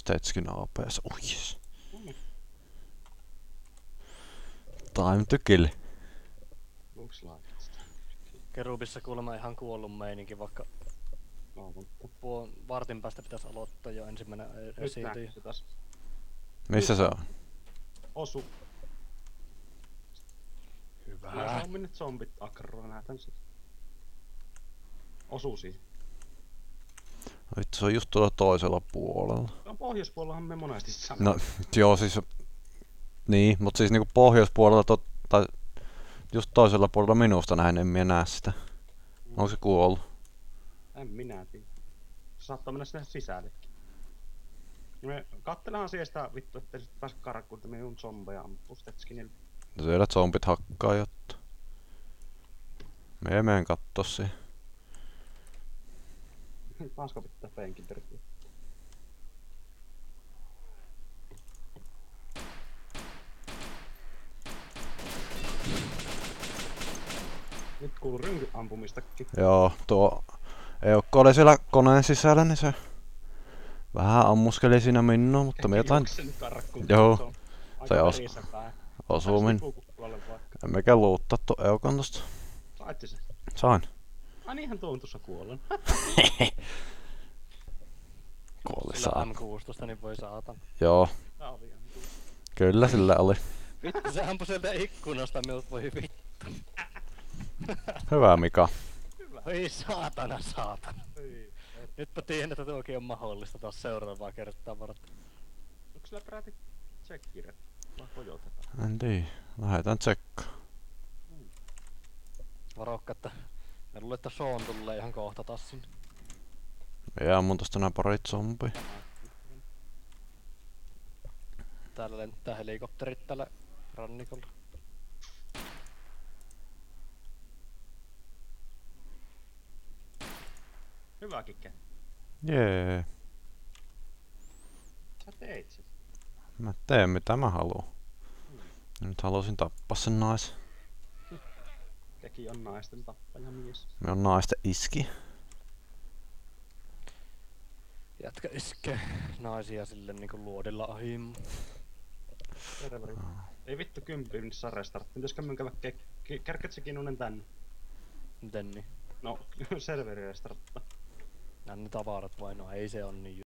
hetken APS. Oh yes. Time to kill. Looks like it. Kerubissa kuulemma ihan kuollut meininki, vaikka No, mutta vartin päästä pitäisi aloittaa jo ensimmäinen nyt esiintyjä. näkyy taas. Missä se on? Osu. Hyvä. Se on minne zombit akroa, näytän sit. Osuu siihen. Vittu, se on just tuolla toisella puolella. No pohjoispuolellahan me monesti sanoo. No, joo siis... Niin, mut siis niinku pohjoispuolella tai just toisella puolella minusta näin en minä näe sitä. Onko se kuollut? En minä tiedä. Se saattaa mennä sinne sisällekin. Me kattelehan siellä sitä vittu, ettei sit pääse karkuun, että minun zombeja ampuu Stetskinille. No siellä zombit hakkaa jotta. Me menen kattoo siihen. Pasko pitää penkin tervetuloa. Nyt kuuluu rynky ampumistakin. Joo, tuo eukko oli siellä koneen sisällä, niin se vähän ammuskeli siinä minua, mutta me jotain Joo, se osuu min. Emmekä luuttaa tuon eukon tosta. Saitte sen? Sain. Ai niinhän tuo on tuossa kuollen. Kuoli Sillä saa. M16 niin voi saatan. Joo, Tää oli ampu. kyllä sillä oli. Vittu se ampui sieltä ikkunasta minut, voi vittu. Hyvä Mika. Oi saatana saatana. Ei. Nytpä tiedän, että tuokin on mahdollista taas seuraavaa kertaa varten. Onko sillä peräti tsekkiret? Vai hojotetaan? En tiedä. Lähetään tsekkaan. Varokka, että mä luulen, että Sean tulee ihan kohta taas sinne. Me ammun tosta nää parit zombia. Täällä lentää helikopterit täällä rannikolla. Hyvä kikke. Jee. Sä teit sen. Mä teen mitä mä haluan. Nyt halusin tappaa sen naisen. Teki on naisten tappaja mies. Me on naisten iski. Jätkä iskee naisia sille niinku luodilla ohi. Serveri. Ei vittu kympin saa restartti. Pitäisikö minun käydä kärkät sekin unen tänne? Miten niin? No, serveri restarttaa. Nää ne tavarat vai no ei se on niin